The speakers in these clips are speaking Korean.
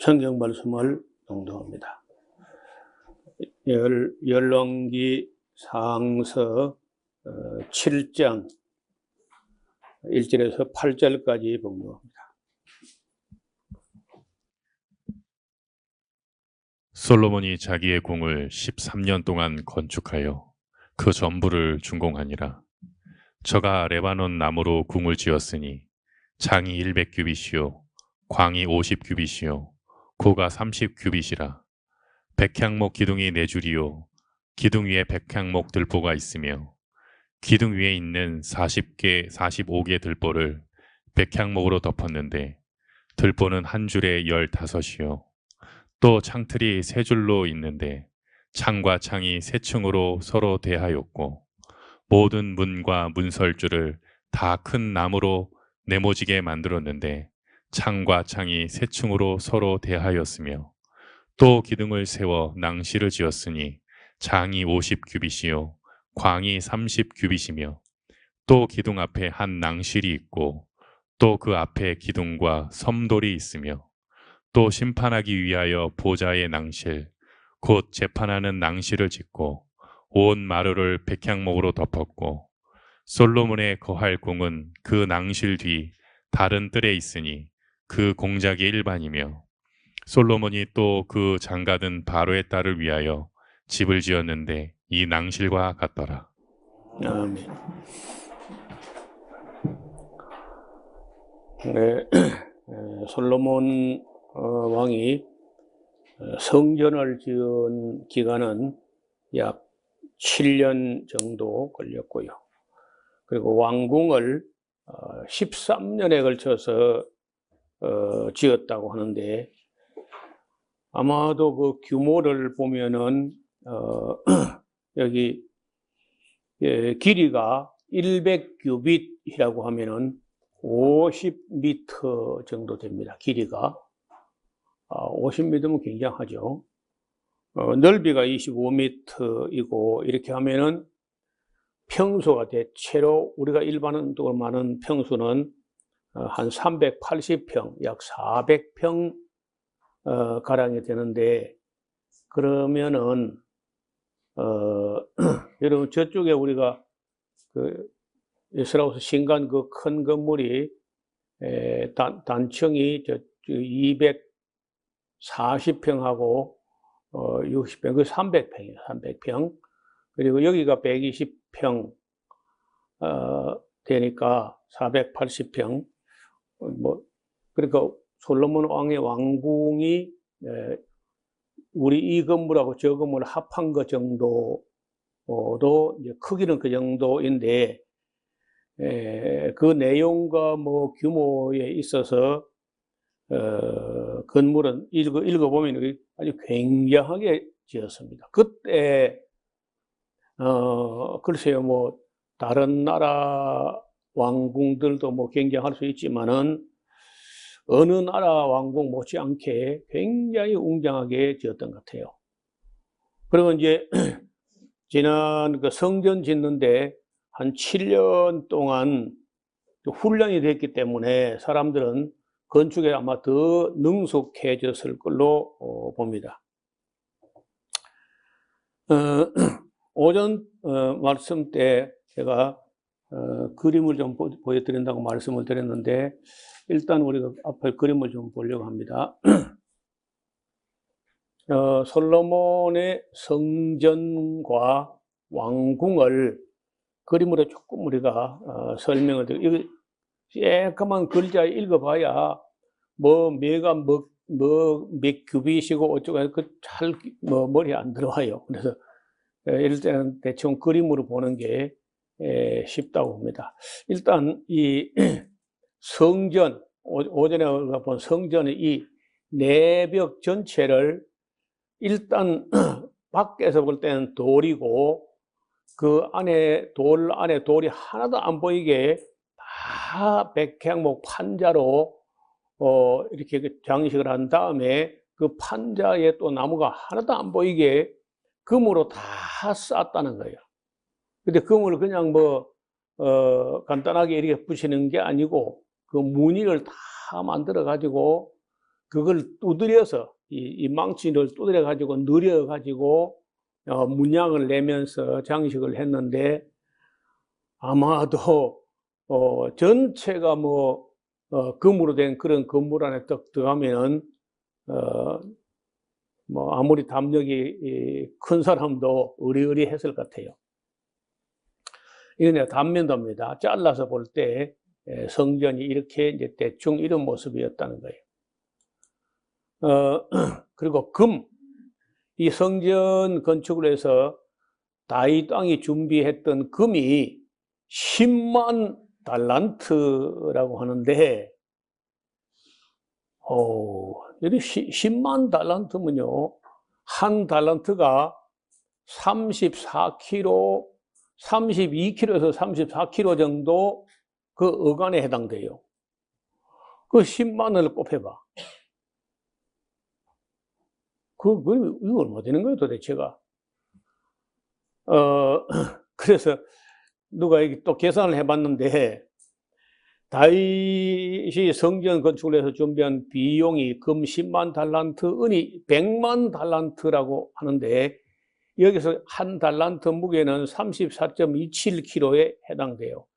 성경 말씀을 낭독합니다. 열왕기 상서 7장 1절에서 8절까지 봉독합니다. 솔로몬이 자기의 궁을 13년 동안 건축하여 그 전부를 준공하니라. 저가 레바논 나무로 궁을 지었으니 장이 100규빗이요 광이 50규빗이요 고가 30규빗이라. 백향목 기둥이 4줄이요 기둥 위에 백향목 들보가 있으며 기둥 위에 있는 45개 들보를 백향목으로 덮었는데 들보는 한 줄에 15이요 또 창틀이 3줄로 있는데 창과 창이 3층으로 서로 대하였고 모든 문과 문설주를 다 큰 나무로 네모지게 만들었는데 창과 창이 3층으로 서로 대하였으며 또 기둥을 세워 낭실을 지었으니 장이 50규빗이요 광이 30규빗이며 또 기둥 앞에 한 낭실이 있고 또 그 앞에 기둥과 섬돌이 있으며 또 심판하기 위하여 보좌의 낭실 곧 재판하는 낭실을 짓고 온 마루를 백향목으로 덮었고 솔로몬의 거할 궁은 그 낭실 뒤 다른 뜰에 있으니 그 공작이 일반이며 솔로몬이 또 그 장가든 바로의 딸을 위하여 집을 지었는데 이 낭실과 같더라. 아멘. 네, 솔로몬 왕이 성전을 지은 기간은 약 7년 정도 걸렸고요. 그리고 왕궁을 13년에 걸쳐서 지었다고 하는데 아마도 그 규모를 보면은 여기 길이가 100규빗이라고 하면은 50m 정도 됩니다. 길이가 50m면 굉장하죠. 넓이가 25m이고 이렇게 하면은 평수가 대체로 우리가 일반적으로 많은 평수는 한 380평, 약 400평 가량이 되는데 그러면은 여러분 저쪽에 우리가 그 에스라우스 신간 그 큰 건물이 단층이 240평하고 60평, 그 300평이에요. 300평. 그리고 여기가 120평 되니까 480평. 그러니까 솔로몬 왕의 왕궁이 우리 이 건물하고 저 건물 합한 것 정도도 이제 크기는 그 정도인데 그 내용과 뭐 규모에 있어서 건물은 읽어보면 아주 굉장하게 지었습니다. 그때 글쎄요, 뭐 다른 나라 왕궁들도 뭐 굉장할 수 있지만은 어느 나라 왕궁 못지않게 굉장히 웅장하게 지었던 것 같아요. 그리고 이제 지난 그 성전 짓는데 한 7년 동안 훈련이 됐기 때문에 사람들은 건축에 아마 더 능숙해졌을 걸로 봅니다. 오전 말씀 때 제가 그림을 좀 보여드린다고 말씀을 드렸는데 일단 우리가 앞에 그림을 좀 보려고 합니다. 솔로몬의 성전과 왕궁을 그림으로 조금 우리가 설명을 드리고 이거 쬐까만 글자 읽어봐야 뭐 매가 몇 규빗이고 어쩌고 잘 머리에 안 들어와요. 그래서 이럴 때는 대충 그림으로 보는 게 쉽다고 봅니다. 일단 이 성전, 오전에 우리가 본 성전의 이 내벽 전체를 일단 밖에서 볼 때는 돌이고 그 안에 돌이 하나도 안 보이게 다 백향목 판자로 이렇게 장식을 한 다음에 그 판자에 또 나무가 하나도 안 보이게 금으로 다 쌌다는 거예요. 근데 금을 그냥 뭐 간단하게 이렇게 붙이는 게 아니고 그 무늬를 다 만들어 가지고 그걸 두드려서 이 망치를 두드려 가지고 느려 가지고 문양을 내면서 장식을 했는데 아마도 전체가 뭐 금으로 된 그런 건물 안에 딱 들어가면은 뭐 아무리 담력이 큰 사람도 의리의리했을 것 같아요. 이건 단면도입니다. 잘라서 볼 때 성전이 이렇게 이제 대충 이런 모습이었다는 거예요. 그리고 이 성전 건축을 해서 다윗 왕이 준비했던 금이 10만 달란트라고 하는데, 10만 달란트면요, 한 달란트가 32kg에서 34kg 정도 그 어간에 해당돼요. 그 10만을 곱해봐. 이거 얼마 되는 거예요, 도대체가? 그래서 누가 또 계산을 해봤는데, 다윗이 성전 건축을 해서 준비한 비용이 금 10만 달란트, 은이 100만 달란트라고 하는데, 여기서 한 달란트 무게는 34.27kg에 해당돼요.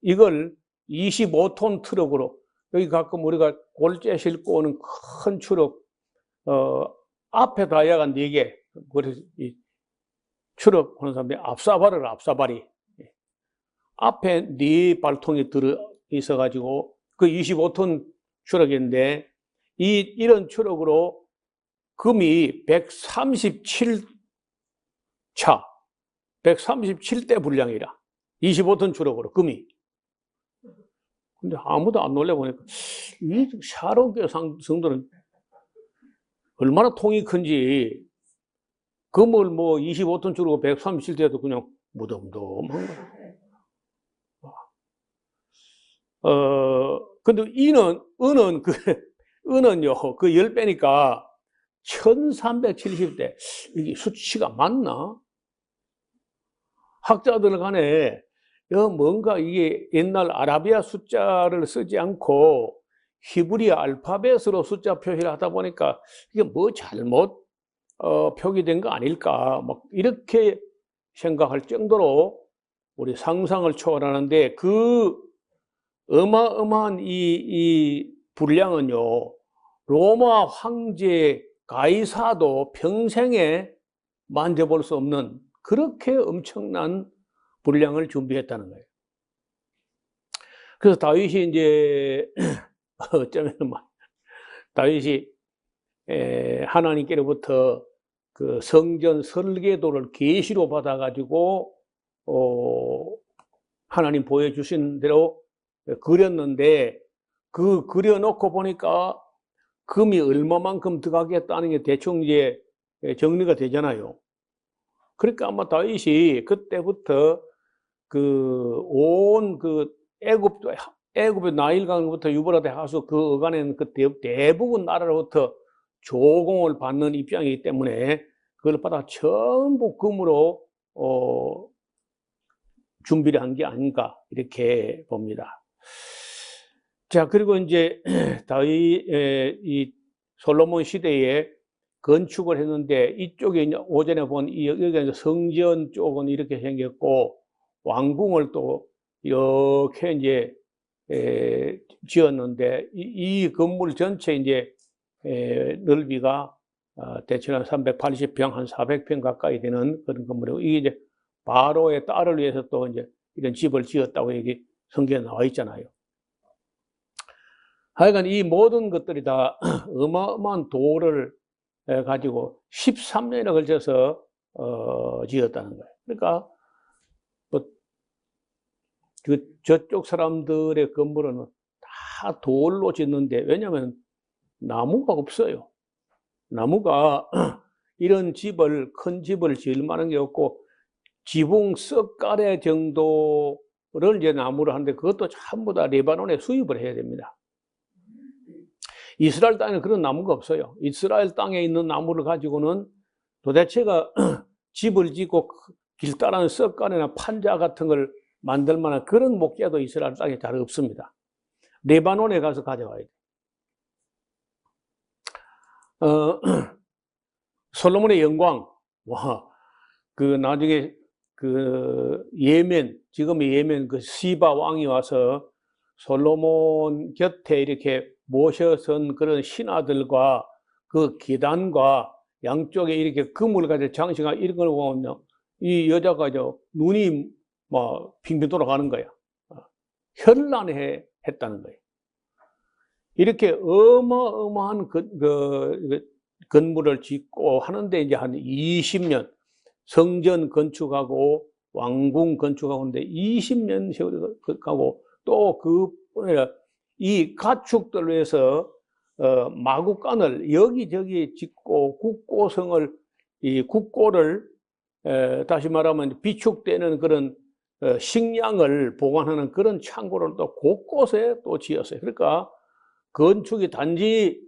이걸 25톤 트럭으로, 여기 가끔 우리가 골재 싣고 오는 큰 트럭, 앞에 다이아가 4개, 그래서 이 트럭 하는 사람들이 앞사발이. 앞에 4발통이 들어 있어가지고, 그 25톤 트럭인데, 이런 트럭으로 금이 137대 분량이라. 25톤 트럭으로 금이. 근데 아무도 안 놀래보니까, 이 샤론교 성도는 얼마나 통이 큰지, 금을 뭐 25톤 트럭으로 137대도 그냥 무덤덤한 거야. 근데 은은요, 그 10배니까 1370대. 이게 수치가 맞나? 학자들 간에 뭔가 이게 옛날 아라비아 숫자를 쓰지 않고 히브리 알파벳으로 숫자 표시를 하다 보니까 이게 뭐 잘못 표기된 거 아닐까? 막 이렇게 생각할 정도로 우리 상상을 초월하는데, 그 어마어마한 이 분량은요, 로마 황제 가이사도 평생에 만져볼 수 없는 그렇게 엄청난 분량을 준비했다는 거예요. 그래서 다윗이 이제 어쩌면 다윗이 하나님께로부터 그 성전 설계도를 계시로 받아가지고 하나님 보여주신 대로 그렸는데, 그 그려놓고 보니까 금이 얼마만큼 들어가겠다는 게 대충 이제 정리가 되잖아요. 그러니까 아마 다윗이 그때부터 온 애굽의 나일강부터 유브라데 하수 그 어간에는 그 대부분 나라로부터 조공을 받는 입장이기 때문에 그걸 받아 전부 금으로 준비를 한 게 아닌가 이렇게 봅니다. 자, 그리고 이제 이 솔로몬 시대에 건축을 했는데, 이쪽에 이제 오전에 본 여기가 이제 성전 쪽은 이렇게 생겼고, 왕궁을 또 이렇게 이제 지었는데, 이 건물 전체 이제 넓이가 대충 한 380평, 한 400평 가까이 되는 그런 건물이고, 이게 이제 바로의 딸을 위해서 또 이제 이런 집을 지었다고 여기 성경에 나와 있잖아요. 하여간 이 모든 것들이 다 어마어마한 도를 가지고 13년에 걸쳐서 지었다는 거예요. 그러니까 저쪽 사람들의 건물은 다 돌로 짓는데, 왜냐하면 나무가 없어요. 나무가 이런 큰 집을 지을 만한 게 없고, 지붕 석 가래 정도를 이제 나무를 하는데, 그것도 전부 다 레바논에 수입을 해야 됩니다. 이스라엘 땅에는 그런 나무가 없어요. 이스라엘 땅에 있는 나무를 가지고는 도대체가 집을 짓고 길다란 석가래나 판자 같은 걸 만들 만한 그런 목재도 이스라엘 땅에 잘 없습니다. 레바논에 가서 가져와야 돼요. 솔로몬의 영광, 와, 그 나중에 그 예멘, 지금의 예멘 그 시바 왕이 와서 솔로몬 곁에 이렇게 모셔선 그런 신하들과 그 기단과 양쪽에 이렇게 금을 가지고 장식한 이런 걸 보면 이 여자가 눈이 뭐 빙빙 돌아가는 거야. 현란해 했다는 거예요. 이렇게 어마어마한 건물을 짓고 하는데 이제 한 20년 성전 건축하고 왕궁 건축하고인데 20년 세월이 가고 또 그뿐아니라 이 가축들로 해서 마구간을 여기저기 짓고 국고성을 이 국고를 다시 말하면 비축되는 그런 식량을 보관하는 그런 창고를 또 곳곳에 또 지었어요. 그러니까 건축이 단지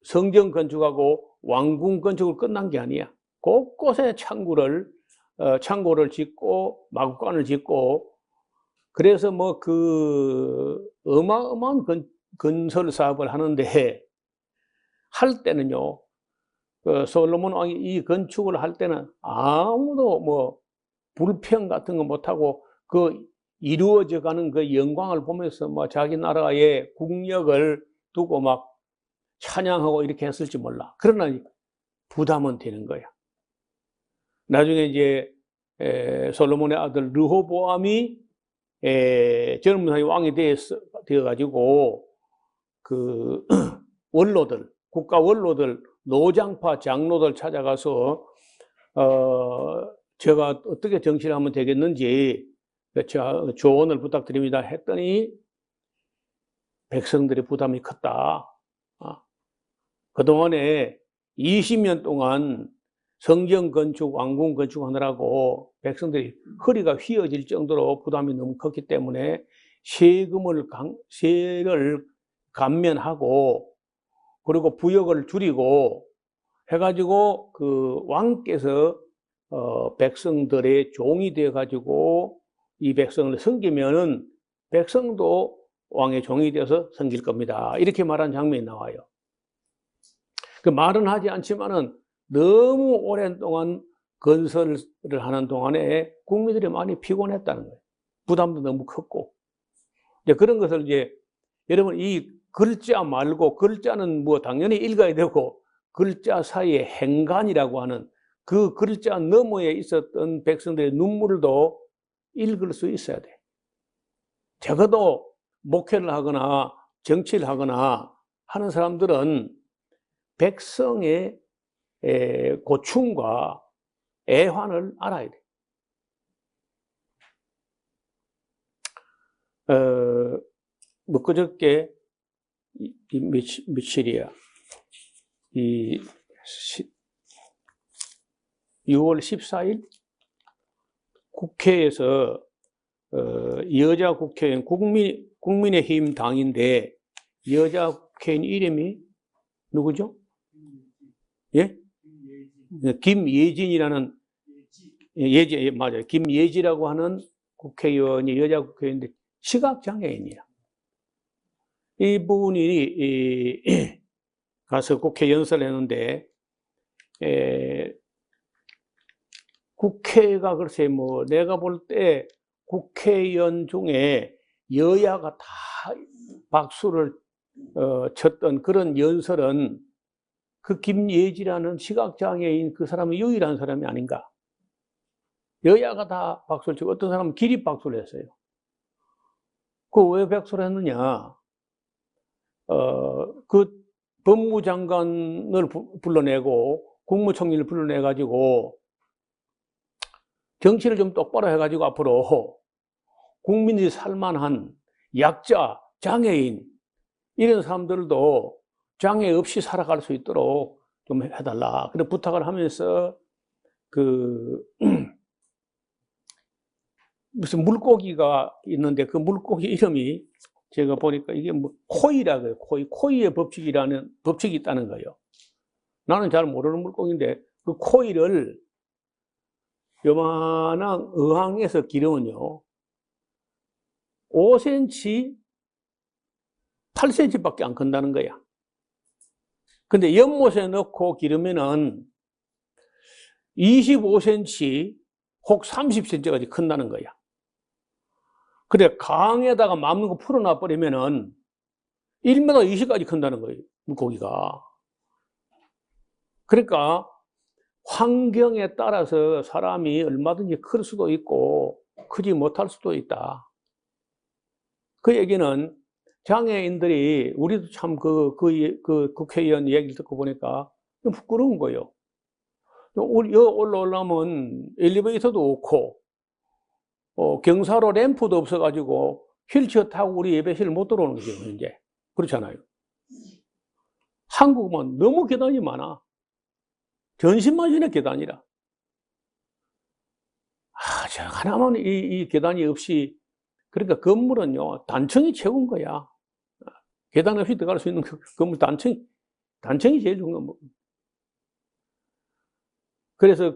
성전 건축하고 왕궁 건축을 끝난 게 아니야. 곳곳에 창고를 짓고 마구간을 짓고 그래서 뭐 그 어마어마한 건설 사업을 하는데 할 때는요. 솔로몬 왕이 이 건축을 할 때는 아무도 뭐 불평 같은 거 못하고 그 이루어져 가는 그 영광을 보면서 뭐 자기 나라의 국력을 두고 막 찬양하고 이렇게 했을지 몰라. 그러나 부담은 되는 거야. 나중에 이제 솔로몬의 아들 르호보암이 젊은 사이 왕이 되어가지고 그 원로들, 국가 원로들, 노장파 장로들 찾아가서 제가 어떻게 정치를 하면 되겠는지 조언을 부탁드립니다 했더니 백성들의 부담이 컸다. 그동안에 20년 동안 성전 건축, 왕궁 건축하느라고 백성들이 허리가 휘어질 정도로 부담이 너무 컸기 때문에 세를 감면하고 그리고 부역을 줄이고 해가지고 그 왕께서 백성들의 종이 되어가지고 이 백성을 섬기면은 백성도 왕의 종이 되어서 섬길 겁니다. 이렇게 말한 장면이 나와요. 그 말은 하지 않지만은 너무 오랜 동안 건설을 하는 동안에 국민들이 많이 피곤했다는 거예요. 부담도 너무 컸고. 이제 그런 것을 이제 여러분 이 글자 말고 글자는 뭐 당연히 읽어야 되고 글자 사이에 행간이라고 하는 그 글자 너머에 있었던 백성들의 눈물도 읽을 수 있어야 돼. 적어도 목회를 하거나 정치를 하거나 하는 사람들은 백성의 고충과 애환을 알아야 돼. 뭐 그저께 며칠이야? 6월 14일 국회에서 여자 국회의원 국민의힘 당인데 여자 국회의원 이름이 누구죠? 예? 김예진이라는 예진 맞아요. 김예지라고 하는 국회의원이 여자 국회의원인데 시각장애인이야. 이분이 가서 국회 연설을 했는데 국회가 글쎄 뭐 내가 볼 때 국회의원 중에 여야가 다 박수를 쳤던 그런 연설은 그 김예지라는 시각장애인 그 사람은 유일한 사람이 아닌가. 여야가 다 박수를 치고 어떤 사람은 기립 박수를 했어요. 그 왜 박수를 했느냐. 그 법무장관을 불러내고 국무총리를 불러내가지고 정치를 좀 똑바로 해가지고 앞으로 국민들이 살만한 약자, 장애인 이런 사람들도 장애 없이 살아갈 수 있도록 좀 해달라. 그런 부탁을 하면서 무슨 물고기가 있는데 그 물고기 이름이 제가 보니까 이게 뭐 코이라고 해요. 코이의 법칙이라는 법칙이 있다는 거예요. 나는 잘 모르는 물고기인데 그 코이를 요만한 어항에서 기르면요 5cm, 8cm밖에 안 큰다는 거야. 근데 연못에 넣고 기르면은 25cm 혹 30cm까지 큰다는 거야. 그래, 강에다가 맘는 거 풀어놔 버리면은 1m 20까지 큰다는 거예요, 물고기가. 그러니까 환경에 따라서 사람이 얼마든지 클 수도 있고 크지 못할 수도 있다. 그 얘기는 장애인들이, 우리도 참 그 국회의원 얘기를 듣고 보니까 좀 부끄러운 거예요. 여기 올라오려면 엘리베이터도 없고, 경사로 램프도 없어가지고 휠체어 타고 우리 예배실 못 들어오는 거죠, 이제. 그렇잖아요. 한국은 너무 계단이 많아. 전신마신의 계단이라. 저 하나만 이 계단이 없이, 그러니까 건물은요, 단층이 최고인 거야. 계단 없이 들어갈 수 있는 건물 단층이 제일 좋은 거. 그래서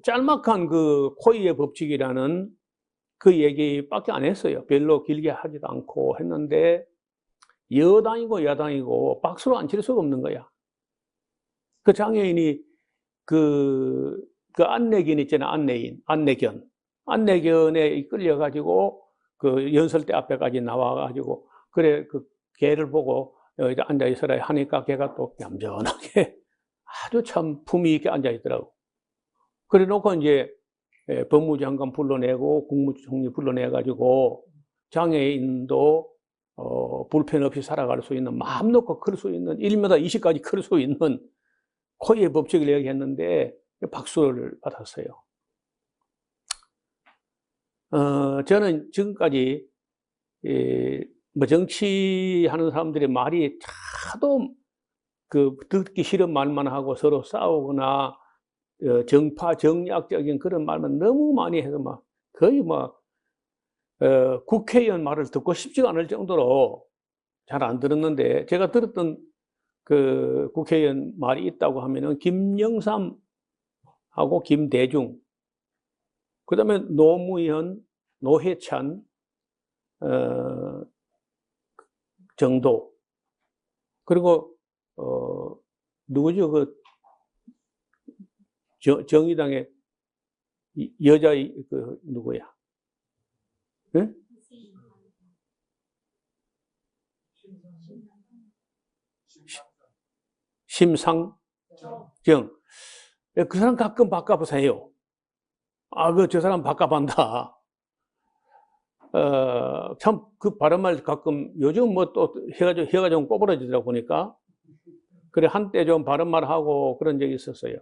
짤막한 코이의 법칙이라는 그 얘기밖에 안 했어요. 별로 길게 하지도 않고 했는데, 여당이고 야당이고 박수로 안 칠 수가 없는 거야. 그 장애인이 그 안내견 있잖아, 안내견에 끌려가지고 그 연설대 앞에까지 나와가지고, 그래, 그 개를 보고 여기 앉아있어라 하니까 걔가 또 얌전하게 아주 참 품위 있게 앉아있더라고. 그래 놓고 이제 법무장관 불러내고 국무총리 불러내가지고 장애인도 불편 없이 살아갈 수 있는, 마음 놓고 클 수 있는, 1m 20까지 클 수 있는 코이의 법칙을 얘기했는데 박수를 받았어요. 저는 지금까지 뭐 정치하는 사람들의 말이 하도 듣기 싫은 말만 하고 서로 싸우거나 정략적인 그런 말만 너무 많이 해서 막 거의 국회의원 말을 듣고 싶지가 않을 정도로 잘 안 들었는데, 제가 들었던 그 국회의원 말이 있다고 하면은 김영삼하고 김대중, 그 다음에 노무현, 노회찬 정도, 그리고 누구죠? 정의당의 여자 누구야? 응? 심상정. 그 사람 가끔 바꿔보세요. 저 사람 바꿔본다. 참, 그 발음말 가끔, 요즘 또 혀가 좀 꼬부러지더라고 보니까. 그래, 한때 좀 발음말하고 그런 적이 있었어요.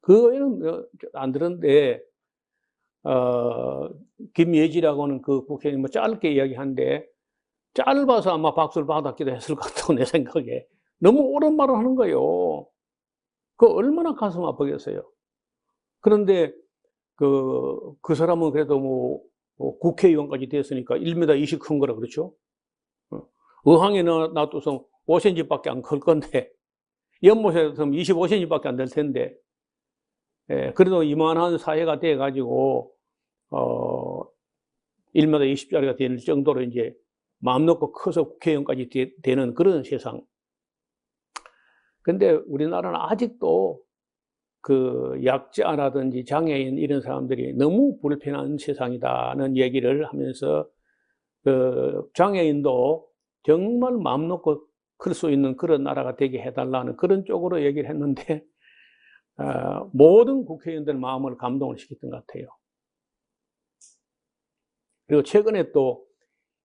그거는 안 들었는데, 김예지라고는 그 국회의원 짧게 이야기한데, 짧아서 아마 박수를 받았기도 했을 것 같다고, 내 생각에. 너무 옳은 말을 하는 거예요. 얼마나 가슴 아프겠어요. 그런데 그 사람은 그래도 국회의원까지 됐으니까 1m 20 큰 거라 그렇죠. 어항에 놔둬서 5cm밖에 안 클 건데, 연못에 서 25cm밖에 안 될 텐데, 그래도 이만한 사회가 돼가지고 1m 20짜리가 될 정도로 이제 마음 놓고 커서 국회의원까지 되는 그런 세상. 근데 우리나라는 아직도 그 약자라든지 장애인 이런 사람들이 너무 불편한 세상이다는 얘기를 하면서, 장애인도 정말 마음 놓고 클 수 있는 그런 나라가 되게 해달라는 그런 쪽으로 얘기를 했는데, 모든 국회의원들 마음을 감동을 시켰던 것 같아요. 그리고 최근에 또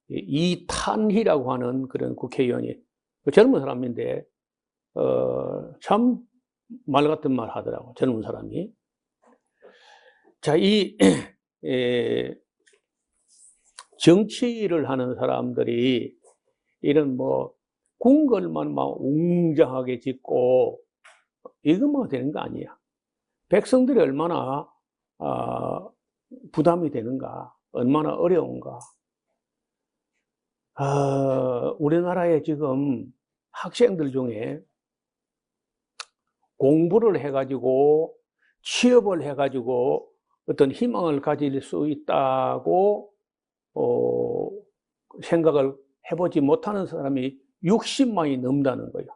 이탄희라고 하는 그런 국회의원이, 젊은 사람인데 참 말 같은 말 하더라고, 젊은 사람이. 자, 정치를 하는 사람들이 이런 궁궐만 막 웅장하게 짓고 이것만 되는 거 아니야. 백성들이 얼마나 부담이 되는가, 얼마나 어려운가. 우리나라에 지금 학생들 중에 공부를 해가지고 취업을 해가지고 어떤 희망을 가질 수 있다고 생각을 해보지 못하는 사람이 60만이 넘는다는 거예요.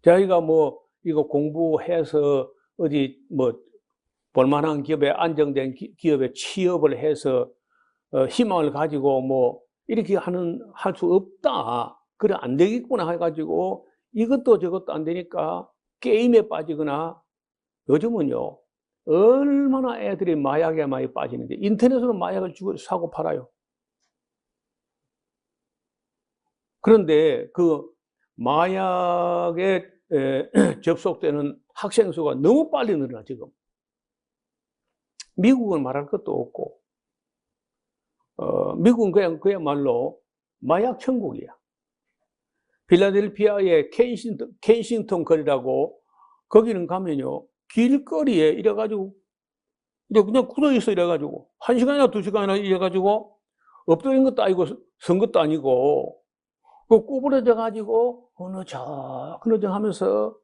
자기가 뭐 이거 공부해서 어디 뭐 볼만한 기업에 안정된 기업에 취업을 해서 희망을 가지고 뭐 이렇게 할 수 없다. 그래 안 되겠구나 해가지고 이것도 저것도 안 되니까 게임에 빠지거나 요즘은요 얼마나 애들이 마약에 많이 빠지는데 인터넷으로 마약을 사고 팔아요. 그런데 그 마약에 접속되는 학생 수가 너무 빨리 늘어나 지금. 미국은 말할 것도 없고 미국은 그야말로 마약 천국이야. 필라델피아의 켄싱턴 거리라고 거기는 가면요 길거리에 이래가지고 그냥 굳어있어 이래가지고 1시간이나 2시간이나 이래가지고 엎드린 것도 아니고 선 것도 아니고 그 구부러져 가지고 어느적 하면서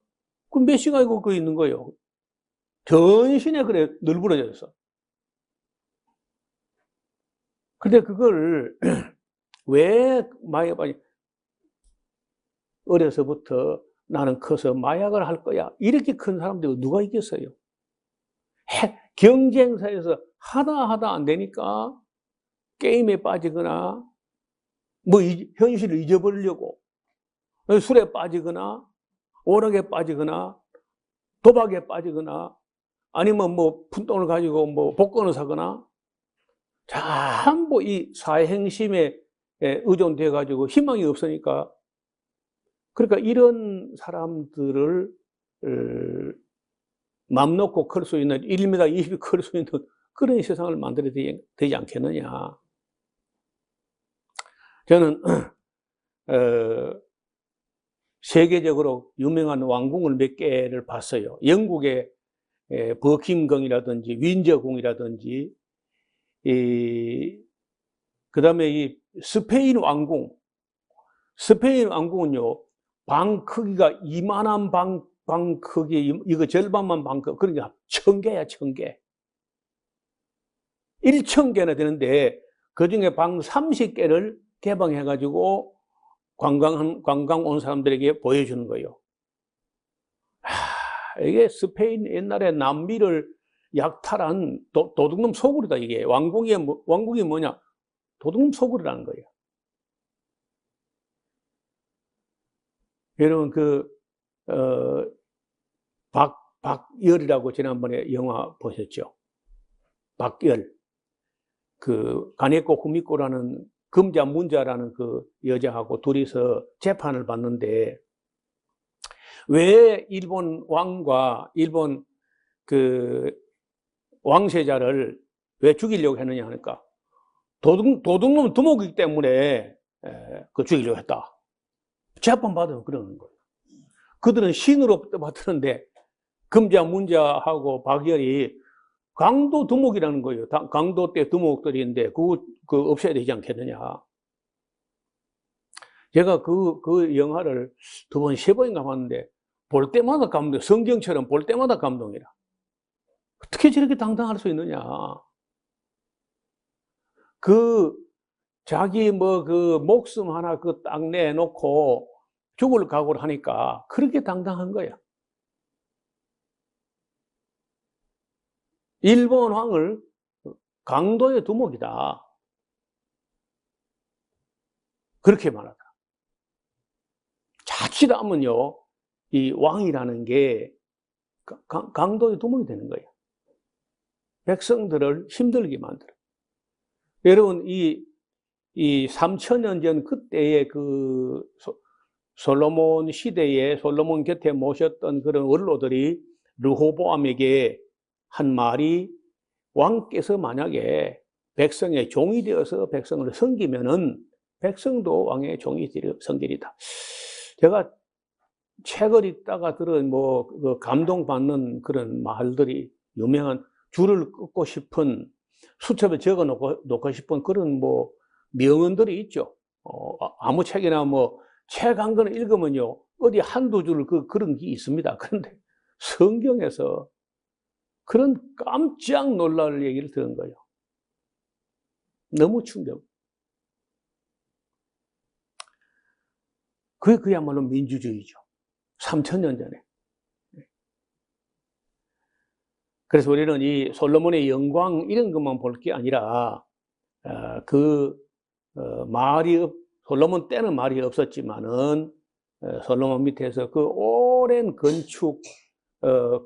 그 몇 시간이고 그 있는 거예요. 전신에 그래 널브러져 있어. 근데 그걸 왜 마약이 어려서부터 나는 커서 마약을 할 거야 이렇게 큰 사람들이 누가 있겠어요? 경쟁사에서 하다 안 되니까 게임에 빠지거나 뭐 현실을 잊어버리려고 술에 빠지거나 오락에 빠지거나 도박에 빠지거나 아니면 뭐 푼돈을 가지고 뭐 복권을 사거나 전부 이 사행심에 의존돼 가지고 희망이 없으니까 그러니까 이런 사람들을 맘 놓고 클 수 있는 1m 20이 클 수 있는 그런 세상을 만들어야 되지 않겠느냐. 저는 세계적으로 유명한 왕궁을 몇 개를 봤어요. 영국의 버킹엄이라든지 윈저궁이라든지 그다음에 이 스페인 왕궁은요 방 크기가 이만한 방 크기 이거 절반만 방 크기 그러니까 1000개야 1000개 1000개나 되는데 그중에 방 30개를 개방해 가지고 관광 온 사람들에게 보여주는 거예요. 이게 스페인 옛날에 남미를 약탈한 도둑놈 소굴이다 이게. 왕궁이 뭐냐? 도둑놈 소굴이라는 거예요. 여러분 박열이라고 지난번에 영화 보셨죠? 박열. 그 가네코 후미코라는 금자 문자라는 그 여자하고 둘이서 재판을 받는데 왜 일본 왕과 일본 그 왕세자를 왜 죽이려고 했느냐 하니까 도둑놈 두목이기 때문에 그 죽이려고 했다. 재판 받으면 그러는 거예요. 그들은 신으로 받았는데 금자 문자하고 박열이 강도 두목이라는 거예요. 강도 때 두목들인데 그 없애야 되지 않겠느냐. 제가 그 영화를 2번, 3번인가 봤는데 볼 때마다 감동, 성경처럼 볼 때마다 감동이라. 어떻게 저렇게 당당할 수 있느냐. 자기 목숨 하나 딱 내놓고 죽을 각오를 하니까 그렇게 당당한 거야. 일본 왕을 강도의 두목이다. 그렇게 말하다. 자칫하면요, 이 왕이라는 게 강도의 두목이 되는 거예요. 백성들을 힘들게 만들어. 여러분, 이 3000년 전 그때의 솔로몬 시대에 솔로몬 곁에 모셨던 그런 원로들이 르호보암에게 한 말이 왕께서 만약에 백성의 종이 되어서 백성을 섬기면은 백성도 왕의 종이 섬기리다. 제가 책을 읽다가 들은 감동받는 그런 말들이 유명한 줄을 긋고 싶은 수첩에 적어 놓고 싶은 그런 명언들이 있죠. 아무 책이나 책 한 권을 읽으면요 어디 한두 줄 그런 게 있습니다. 그런데 성경에서 그런 깜짝 놀랄 얘기를 들은 거예요. 너무 충격. 그게 그야말로 민주주의죠. 3000년 전에. 그래서 우리는 이 솔로몬의 영광 이런 것만 볼 게 아니라 솔로몬 때는 말이 없었지만은 솔로몬 밑에서 그 오랜 건축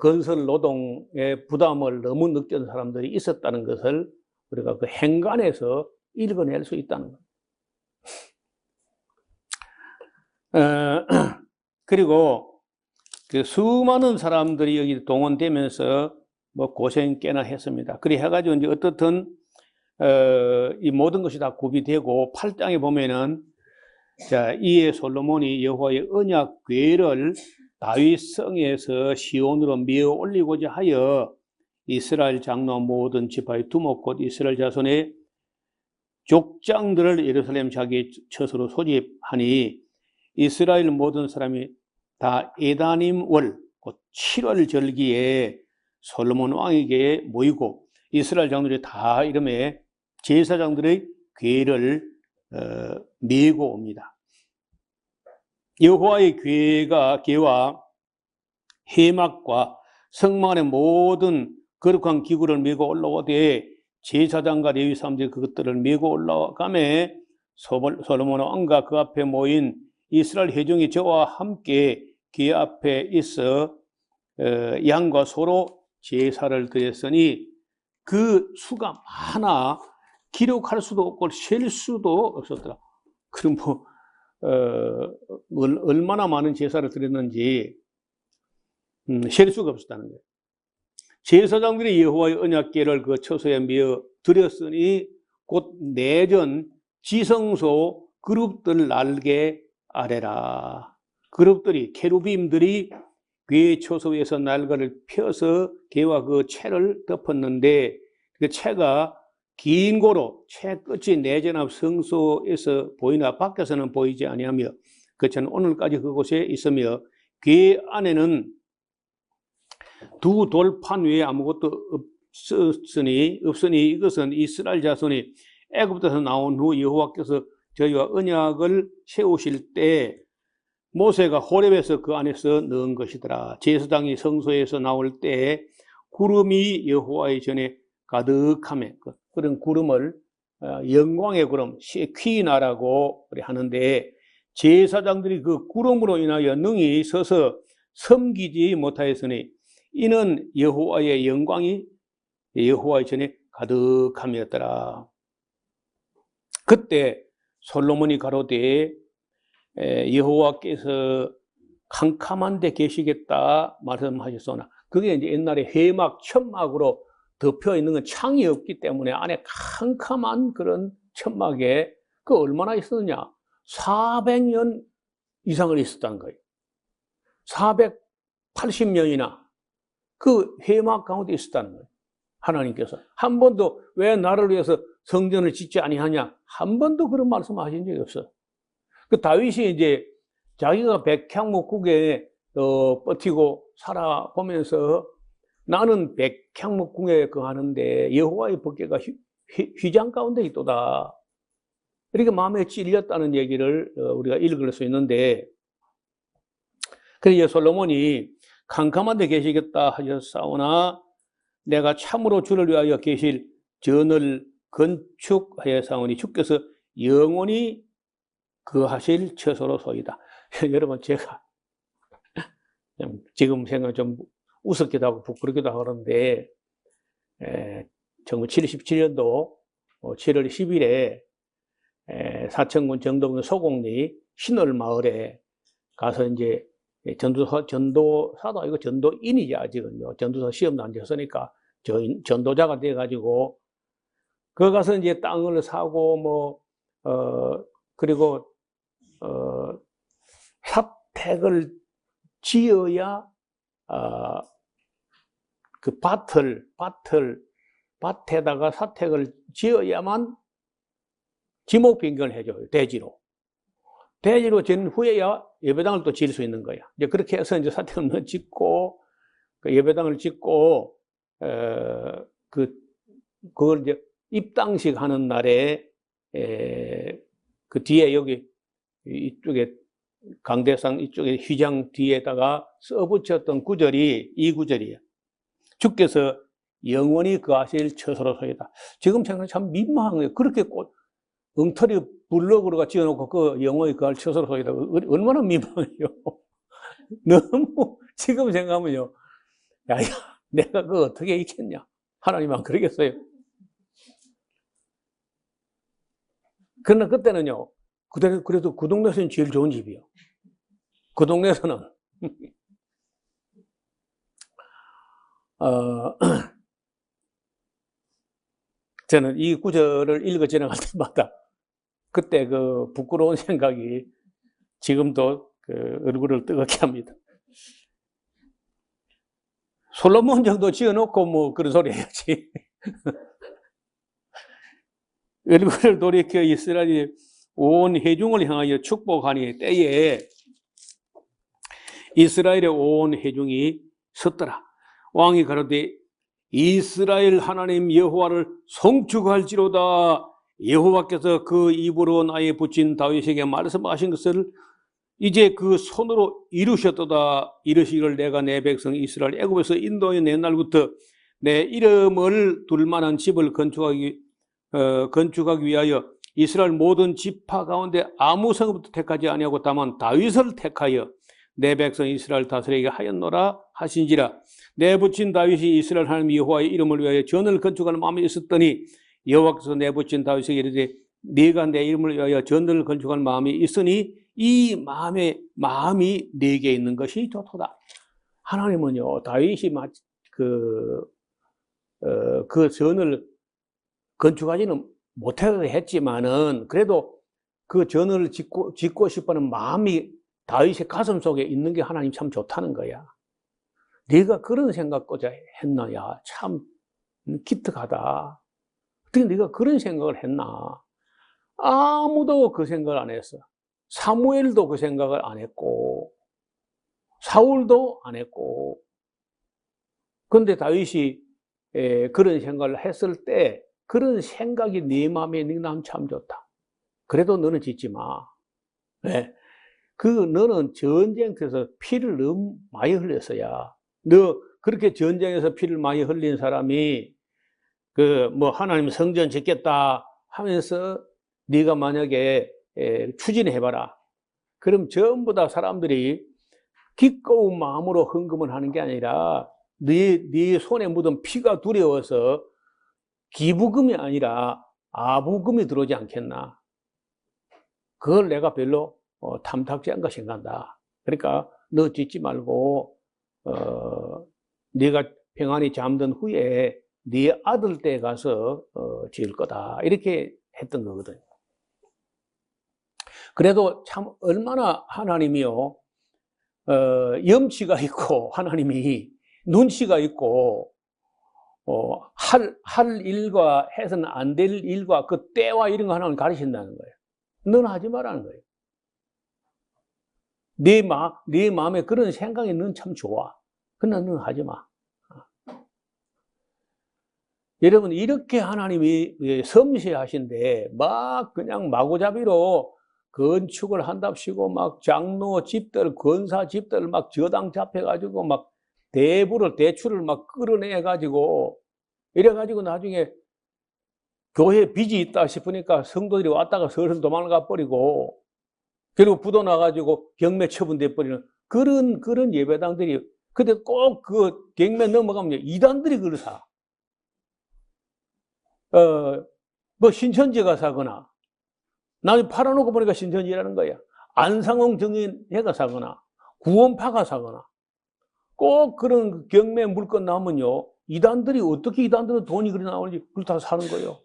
건설 노동의 부담을 너무 느꼈던 사람들이 있었다는 것을 우리가 그 행간에서 읽어낼 수 있다는 거예요. 그리고 그 수많은 사람들이 여기 동원되면서 뭐 고생 꽤나 했습니다. 그리 해가지고 이제 어떻든 이 모든 것이 다 구비되고 8장에 보면은 자, 이에 솔로몬이 여호와의 언약 궤를 다윗 성에서 시온으로 메어 올리고자 하여 이스라엘 장로 모든 지파의 두목 곧 이스라엘 자손의 족장들을 예루살렘 자기의 처소로 소집하니 이스라엘 모든 사람이 다 에다님 월 곧 7월 절기에 솔로몬 왕에게 모이고 이스라엘 장로들이 다 이름에 제사장들의 궤를 메고 옵니다. 여호와의 궤와 해막과 성막의 모든 거룩한 기구를 메고 올라오되 제사장과 레위 사람들이 그것들을 메고 올라가매 솔로몬 왕과 그 앞에 모인 이스라엘 회중이 저와 함께 궤 앞에 있어 양과 소로 제사를 드렸으니 그 수가 많아 기록할 수도 없고 셀 수도 없었더라. 그럼 얼마나 많은 제사를 드렸는지 셀 수가 없었다는 거예요. 제사장들이 여호와의 언약궤를 그 처소에 메어 드렸으니 곧 내전 지성소 그룹들 날개 아래라. 그룹들이 케루빔들이 궤 처소에서 날개를 펴서 궤와 그 채를 덮었는데 그 채가 긴 고로 채 끝이 내전 앞 성소에서 보이나 밖에서는 보이지 아니하며 그 채는 오늘까지 그곳에 있으며 궤 안에는 두 돌판 외에 아무것도 없으니 이것은 이스라엘 자손이 애굽에서 나온 후 여호와께서 저희와 언약을 세우실 때 모세가 호렙에서 그 안에서 넣은 것이더라. 제사장이 성소에서 나올 때 구름이 여호와의 전에 가득하며 그런 구름을 영광의 구름, 쉐퀴나라고 하는데 제사장들이 그 구름으로 인하여 능히 서서 섬기지 못하였으니 이는 여호와의 영광이 여호와의 전에 가득함이었더라. 그때 솔로몬이 가로되 여호와께서 캄캄한 데 계시겠다 말씀하셨으나 그게 이제 옛날에 해막 천막으로 덮여 있는 건 창이 없기 때문에 안에 캄캄한 그런 천막에 그 얼마나 있었느냐 400년 이상을 있었다는 거예요. 480년이나 그 해막 가운데 있었다는 거예요. 하나님께서 한 번도 왜 나를 위해서 성전을 짓지 아니하냐 한 번도 그런 말씀하신 적이 없어요. 그 다윗이 이제 자기가 백향목국에 버티고 살아보면서 나는 백향목궁에 거하는데 여호와의 법궤가 휘장 가운데 있도다. 이렇게 마음에 찔렸다는 얘기를 우리가 읽을 수 있는데 그래서 솔로몬이 캄캄한 데 계시겠다 하셨사오나 내가 참으로 주를 위하여 계실 전을 건축하였사오니 주께서 영원히 거하실 처소로 소이다. 여러분 제가 지금 생각 좀 우습기도 하고 부끄럽기도 하고 그러는데 1977년도 7월 10일에 사천군 정동군 소곡리 신월마을에 가서 이제 전도사도 아니고 전도인이지 아직은요. 전도사 시험도 안 쳤으니까 전도자가 돼가지고 거 가서 이제 땅을 사고 그리고 사택을 지어야 그 밭에다가 사택을 지어야만 지목 변경을 해줘요. 대지로 진 후에야 예배당을 또 지을 수 있는 거야. 이제 그렇게 해서 이제 사택을 짓고 그 예배당을 짓고 그걸 이제 입당식 하는 날에 그 뒤에 여기 이쪽에 강대상 이쪽에 휘장 뒤에다가 써붙였던 구절이 이 구절이에요. 주께서 영원히 거하실 처소로소이다. 지금 생각하면 참 민망한 거예요. 그렇게 엉터리 블로그로가 지어놓고 그 영원히 거할 처소로소이다. 얼마나 민망해요. 너무 지금 생각하면요. 야, 내가 그거 어떻게 읽겠냐. 하나님 안 그러겠어요. 그러나 그때는요. 그래도 그 동네에서는 제일 좋은 집이요. 그 동네에서는 저는 이 구절을 읽어 지나갈 때마다 그때 그 부끄러운 생각이 지금도 그 얼굴을 뜨겁게 합니다. 솔로몬 정도 지어놓고 뭐 그런 소리 해야지. 얼굴을 돌이켜 이스라엘이 온 회중을 향하여 축복하니 때에 이스라엘의 온 회중이 섰더라. 왕이 가로되 이스라엘 하나님 여호와를 송축할지로다. 여호와께서 그 입으로 나의 붙인 다윗에게 말씀하신 것을 이제 그 손으로 이루셨도다. 이르시기를 내가 내 백성 이스라엘 애굽에서 인도해 낸 날부터 내 이름을 둘 만한 집을 건축하기 위하여 이스라엘 모든 지파 가운데 아무 성읍도 택하지 아니하고 다만 다윗을 택하여 내 백성 이스라엘 다스리게 하였노라 하신지라. 내 붙인 다윗이 이스라엘 하나님 여호와의 이름을 위하여 전을 건축하는 마음이 있었더니 여호와께서 내 붙인 다윗에게 이르되 네가 내 이름을 위하여 전을 건축할 마음이 있으니 이 마음이 네게 있는 것이 좋도다. 하나님은요 다윗이 그 전을 건축하지는 못하게 했지만은 그래도 그 전을 짓고 싶어하는 마음이 다윗의 가슴 속에 있는 게 하나님 참 좋다는 거야. 네가 그런 생각까지 했나? 야, 참 기특하다. 어떻게 네가 그런 생각을 했나? 아무도 그 생각을 안 했어. 사무엘도 그 생각을 안 했고 사울도 안 했고. 그런데 다윗이 그런 생각을 했을 때 그런 생각이 네 마음에 있는 게 참 좋다. 그래도 너는 짓지 마. 왜? 너는 전쟁터에서 피를 너무 많이 흘렸어야. 너 그렇게 전쟁에서 피를 많이 흘린 사람이 하나님 성전 짓겠다 하면서 네가 만약에 추진해봐라. 그럼 전부 다 사람들이 기꺼운 마음으로 헌금을 하는 게 아니라 네 손에 묻은 피가 두려워서 기부금이 아니라 아부금이 들어오지 않겠나. 그걸 내가 별로 탐탁지 않게 생각한다. 그러니까 너 짓지 말고 네가 평안히 잠든 후에 네 아들 때 가서 지을 거다. 이렇게 했던 거거든요. 그래도 참 얼마나 하나님이요 염치가 있고 하나님이 눈치가 있고 할 일과 해서는 안 될 일과 그 때와 이런 거 하나는 가르친다는 거예요. 너는 하지 말라는 거예요. 네 마음에 그런 생각이 넌 참 좋아. 그러나 너는 하지 마. 여러분, 이렇게 하나님이 섬세하신데, 그냥 마구잡이로 건축을 한답시고, 장로 집들, 권사 집들 저당 잡혀가지고, 대출을 끌어내가지고, 이래가지고 나중에 교회 빚이 있다 싶으니까 성도들이 왔다가 서서 도망가 버리고, 그리고 부도 나가지고 경매 처분돼 버리는 그런 예배당들이, 근데 꼭 그 경매 넘어가면 이단들이 그걸 사. 신천지가 사거나, 나중에 팔아놓고 보니까 신천지라는 거야. 안상홍 정인회가 사거나, 구원파가 사거나, 꼭 그런 경매 물건 나오면요, 어떻게 이단들은 돈이 그리 나오는지 그걸 다 사는 거예요.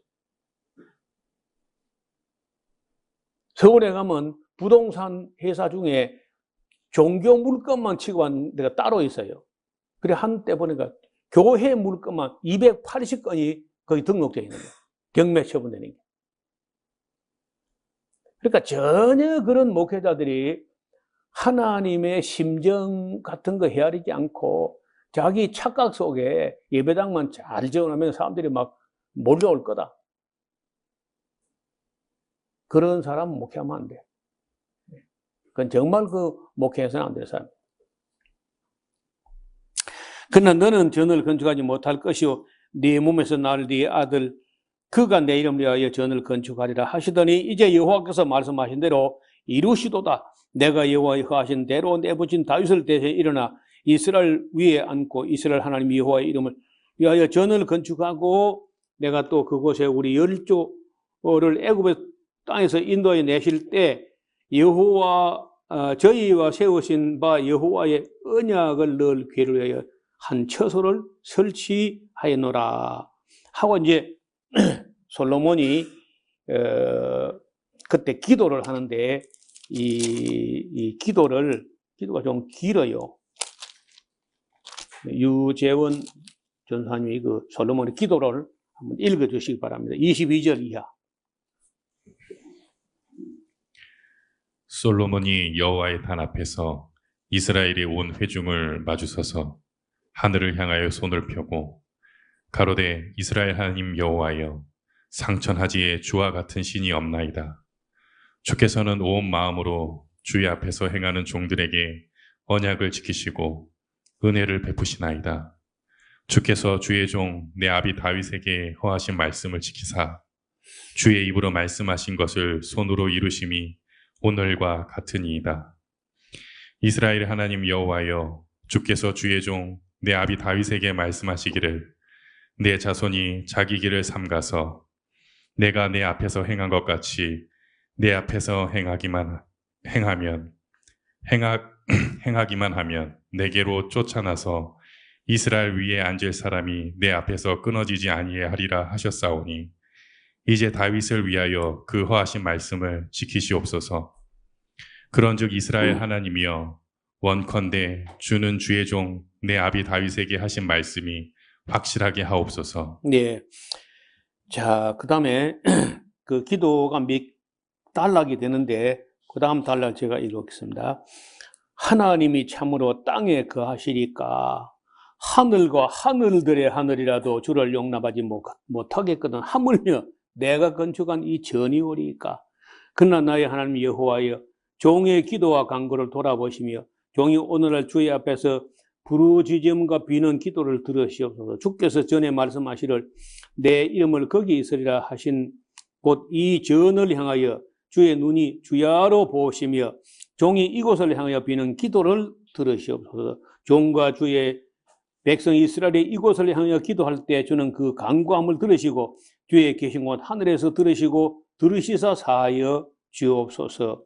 서울에 가면 부동산 회사 중에 종교 물건만 취급한 데가 따로 있어요. 그래, 한때 보니까 교회 물건만 280건이 거기 등록되어 있는 거예요. 경매 처분되는 게. 그러니까 전혀 그런 목회자들이 하나님의 심정 같은 거 헤아리지 않고 자기 착각 속에 예배당만 잘 지어놓으면 사람들이 몰려올 거다. 그런 사람 목회하면 안 돼. 그건 정말 그 목회해서는 안 될 사람. 그러나 너는 전을 건축하지 못할 것이요 네 몸에서 날 네 아들 그가 내 이름을 위하여 전을 건축하리라 하시더니 이제 여호와께서 말씀하신 대로 이루시도다. 내가 여호와의 허하신 대로 내부친 다윗을 대신해 일어나 이스라엘 위에 앉고 이스라엘 하나님 여호와의 이름을 위하여 전을 건축하고 내가 또 그곳에 우리 열조를 애굽의 땅에서 인도해 내실 때 여호와 저희와 세우신 바 여호와의 언약을 넣을 궤를 위하여 한 처소를 설치하였노라 하고 이제 솔로몬이 그때 기도를 하는데 이 기도가 좀 길어요. 유재원 전사님이 그 솔로몬의 기도를 한번 읽어주시기 바랍니다. 22절 이하. 솔로몬이 여호와의 단 앞에서 이스라엘의 온 회중을 마주서서 하늘을 향하여 손을 펴고 가로되 이스라엘 하나님 여호와여 상천하지에 주와 같은 신이 없나이다. 주께서는 온 마음으로 주의 앞에서 행하는 종들에게 언약을 지키시고 은혜를 베푸시나이다. 주께서 주의 종 내 아비 다윗에게 허하신 말씀을 지키사 주의 입으로 말씀하신 것을 손으로 이루심이 오늘과 같으니이다. 이스라엘 하나님 여호와여 주께서 주의 종 내 아비 다윗에게 말씀하시기를 내 자손이 자기 길을 삼가서 내가 내 앞에서 행한 것 같이 내 앞에서 행하기만 하면 내게로 쫓아나서 이스라엘 위에 앉을 사람이 내 앞에서 끊어지지 아니하리라 하셨사오니 이제 다윗을 위하여 그 허하신 말씀을 지키시옵소서. 그런즉 이스라엘 하나님이여 원컨대 주는 주의 종 내 아비 다윗에게 하신 말씀이 확실하게 하옵소서. 네. 자, 그 다음에 그 기도가 몇 단락이 되는데 그 다음 단락 제가 읽겠습니다. 하나님이 참으로 땅에 거하시리까 하늘과 하늘들의 하늘이라도 주를 용납하지 못하겠거든 하물며 내가 건축한 이 전이 오리까. 그러나 나의 하나님 여호와여 종의 기도와 간구를 돌아보시며 종이 오늘날 주의 앞에서 부르짖음과 비는 기도를 들으시옵소서. 주께서 전에 말씀하시를 내 이름을 거기 있으리라 하신 곧 이 전을 향하여 주의 눈이 주야로 보시며 종이 이곳을 향하여 비는 기도를 들으시옵소서. 종과 주의 백성 이스라엘이 이곳을 향하여 기도할 때 주는 그 간구함을 들으시고 주의 계신 곳 하늘에서 들으시고 들으시사 사하여 주옵소서.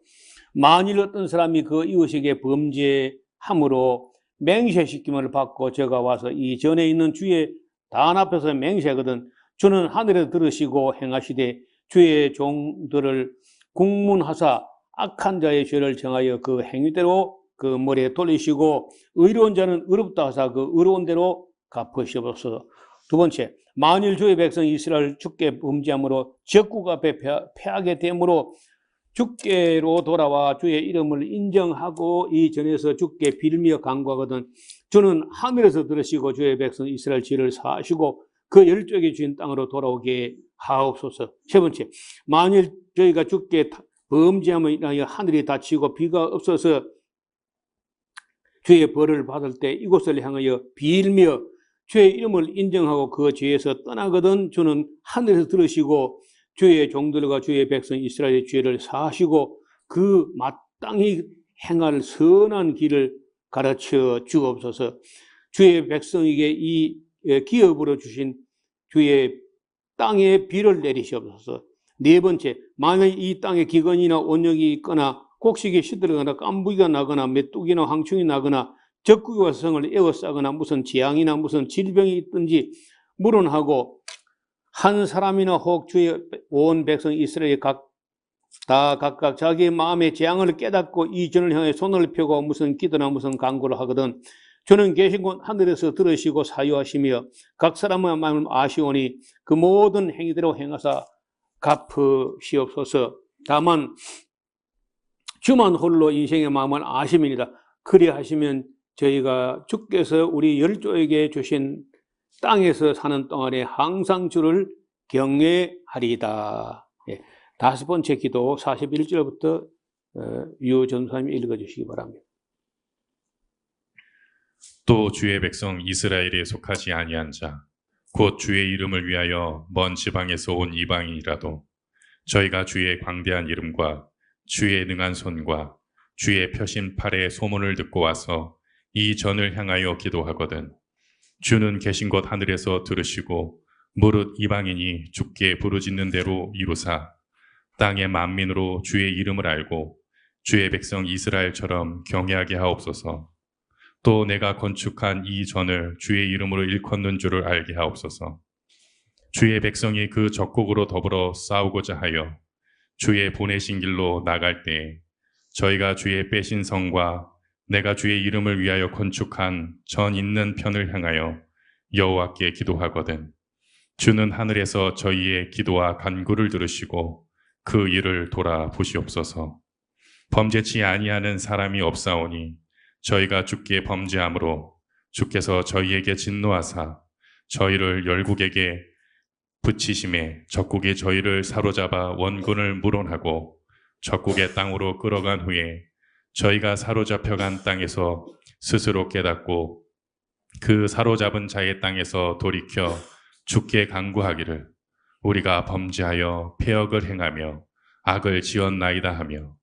만일 어떤 사람이 그 이웃에게 범죄함으로 맹세시킴을 받고 저가 와서 이 전에 있는 주의 단 앞에서 맹세하거든 주는 하늘에서 들으시고 행하시되 주의 종들을 국문하사 악한 자의 죄를 정하여 그 행위대로 그 머리에 돌리시고 의로운 자는 의롭다 하사 그 의로운 대로 갚으시옵소서. 두 번째, 만일 주의 백성 이스라엘 주께 범죄함으로 적국 앞에 패하게 되므로 주께로 돌아와 주의 이름을 인정하고 이 전에서 주께 빌며 간구하거든 주는 하늘에서 들으시고 주의 백성 이스라엘 죄를 사하시고 그 열조에게 주인 땅으로 돌아오게 하옵소서. 세 번째, 만일 저희가 주께 범죄함을 인하여 하늘이 닫히고 비가 없어서 주의 벌을 받을 때 이곳을 향하여 빌며 주의 이름을 인정하고 그 죄에서 떠나거든 주는 하늘에서 들으시고 주의 종들과 주의 백성 이스라엘의 죄를 사하시고 그 마땅히 행할 선한 길을 가르쳐 주옵소서. 주의 백성에게 이 기업으로 주신 주의 땅에 비를 내리시옵소서. 네 번째, 만일 이 땅에 기근이나 온역이 있거나 곡식이 시들거나 깐부기가 나거나 메뚜기나 황충이 나거나 적국이 성을 에워싸거나 무슨 재앙이나 무슨 질병이 있든지 물은하고 한 사람이나 혹 주의 온 백성 이스라엘이 각각 자기의 마음의 재앙을 깨닫고 이 전을 향해 손을 펴고 무슨 기도나 무슨 간구를 하거든 주는 계신 곳 하늘에서 들으시고 사유하시며 각 사람의 마음을 아시오니 그 모든 행위대로 행하사 갚으시옵소서. 다만 주만 홀로 인생의 마음을 아심이니라. 그리하시면 저희가 주께서 우리 열조에게 주신 땅에서 사는 동안에 항상 주를 경외하리이다. 다섯 번째 기도 41절부터 유 전사님이 읽어주시기 바랍니다. 또 주의 백성 이스라엘에 속하지 아니한 자, 곧 주의 이름을 위하여 먼 지방에서 온 이방인이라도 저희가 주의 광대한 이름과 주의 능한 손과 주의 펴신 팔의 소문을 듣고 와서 이 전을 향하여 기도하거든 주는 계신 곳 하늘에서 들으시고 무릇 이방인이 주께 부르짖는 대로 이루사 땅의 만민으로 주의 이름을 알고 주의 백성 이스라엘처럼 경외하게 하옵소서. 또 내가 건축한 이 전을 주의 이름으로 일컫는 줄을 알게 하옵소서. 주의 백성이 그 적국으로 더불어 싸우고자 하여 주의 보내신 길로 나갈 때에 저희가 주의 빼신 성과 내가 주의 이름을 위하여 건축한 전 있는 편을 향하여 여호와께 기도하거든 주는 하늘에서 저희의 기도와 간구를 들으시고 그 일을 돌아보시옵소서. 범죄치 아니하는 사람이 없사오니 저희가 주께 범죄함으로 주께서 저희에게 진노하사 저희를 열국에게 붙이심에 적국이 저희를 사로잡아 원군을 물원하고 적국의 땅으로 끌어간 후에 저희가 사로잡혀간 땅에서 스스로 깨닫고 그 사로잡은 자의 땅에서 돌이켜 주께 간구하기를 우리가 범죄하여 패역을 행하며 악을 지었나이다 하며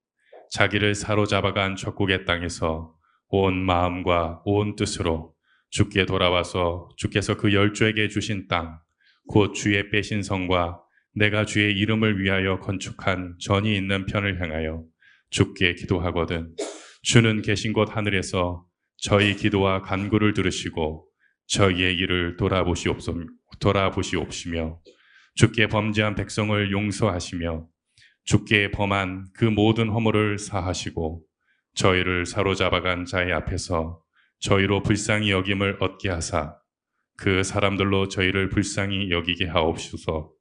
자기를 사로잡아간 적국의 땅에서 온 마음과 온 뜻으로 주께 돌아와서 주께서 그 열조에게 주신 땅 곧 주의 빼신 성과 내가 주의 이름을 위하여 건축한 전이 있는 편을 향하여 주께 기도하거든 주는 계신 곳 하늘에서 저희 기도와 간구를 들으시고 저희의 일을 돌아보시옵시며 주께 범죄한 백성을 용서하시며 주께 범한 그 모든 허물을 사하시고 저희를 사로잡아간 자의 앞에서 저희로 불쌍히 여김을 얻게 하사 그 사람들로 저희를 불쌍히 여기게 하옵소서.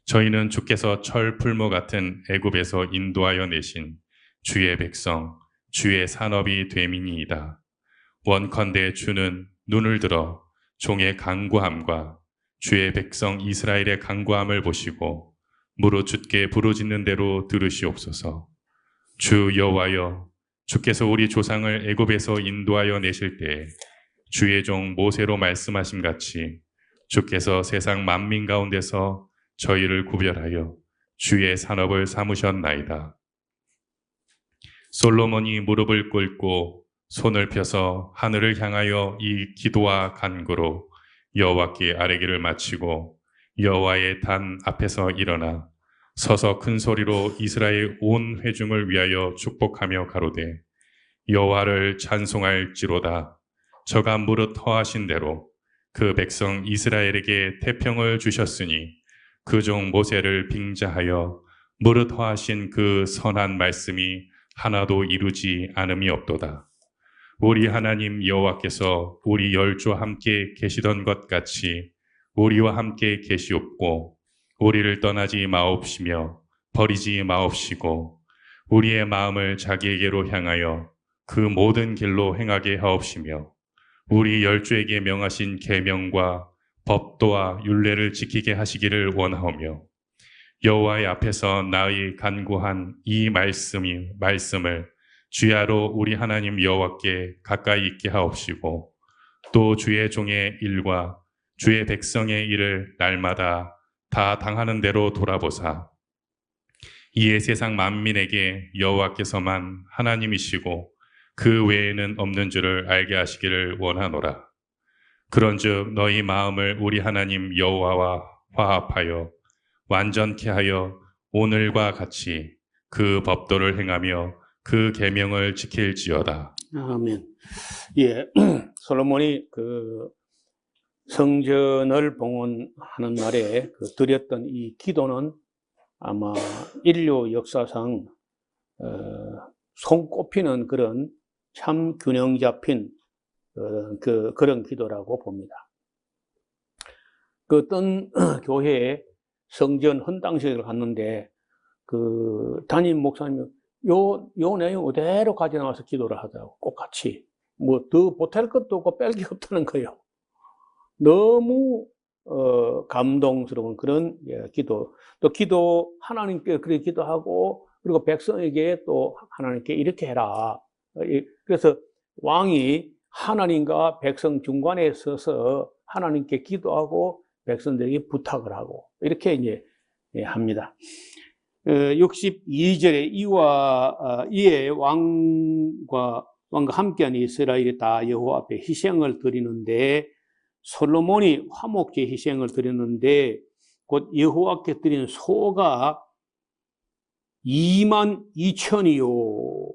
저희는 주께서 철 풀무 같은 애굽에서 인도하여 내신 주의 백성 주의 산업이 되미니이다. 원컨대 주는 눈을 들어 종의 간구함과 주의 백성 이스라엘의 간구함을 보시고 무릇 주께 부르짖는 대로 들으시옵소서. 주 여호와여 주께서 우리 조상을 애굽에서 인도하여 내실 때에 주의 종 모세로 말씀하신 같이 주께서 세상 만민 가운데서 저희를 구별하여 주의 산업을 삼으셨나이다. 솔로몬이 무릎을 꿇고 손을 펴서 하늘을 향하여 이 기도와 간구로 여호와께 아뢰기를 마치고 여호와의 단 앞에서 일어나 서서 큰 소리로 이스라엘 온 회중을 위하여 축복하며 가로되 여호와를 찬송할지로다. 저가 무릇 허하신 대로 그 백성 이스라엘에게 태평을 주셨으니 그 종 모세를 빙자하여 무릇 허하신 그 선한 말씀이 하나도 이루지 않음이 없도다. 우리 하나님 여호와께서 우리 열조와 함께 계시던 것 같이 우리와 함께 계시옵고 우리를 떠나지 마옵시며 버리지 마옵시고 우리의 마음을 자기에게로 향하여 그 모든 길로 행하게 하옵시며 우리 열조에게 명하신 계명과 법도와 율례를 지키게 하시기를 원하오며 여호와의 앞에서 나의 간구한 이 말씀을 주야로 우리 하나님 여호와께 가까이 있게 하옵시고 또 주의 종의 일과 주의 백성의 일을 날마다 다 당하는 대로 돌아보사 이에 세상 만민에게 여호와께서만 하나님이시고 그 외에는 없는 줄을 알게 하시기를 원하노라. 그런즉 너희 마음을 우리 하나님 여호와와 화합하여 완전케 하여 오늘과 같이 그 법도를 행하며 그 계명을 지킬지어다. 아멘. 예, 솔로몬이 그 성전을 봉헌하는 날에 드렸던 이 기도는 아마 인류 역사상 손꼽히는 그런 참 균형 잡힌 그런 기도라고 봅니다. 그 어떤 교회에 성전 헌당식을 갔는데 그 담임 목사님이 요 내용 그대로 가져나와서 기도를 하더라고. 꼭 같이. 뭐 더 보탤 것도 없고 뺄 게 없다는 거예요. 너무 감동스러운 그런 기도. 또 기도 하나님께 그렇게 기도하고 그리고 백성에게 또 하나님께 이렇게 해라. 그래서 왕이 하나님과 백성 중간에 서서 하나님께 기도하고 백성들에게 부탁을 하고 이렇게 이제 합니다. 62절에 이에 왕과 함께한 이스라엘이 다 여호와 앞에 희생을 드리는데 솔로몬이 화목제 희생을 드렸는데 곧 여호와께 드린 소가 22,000이요.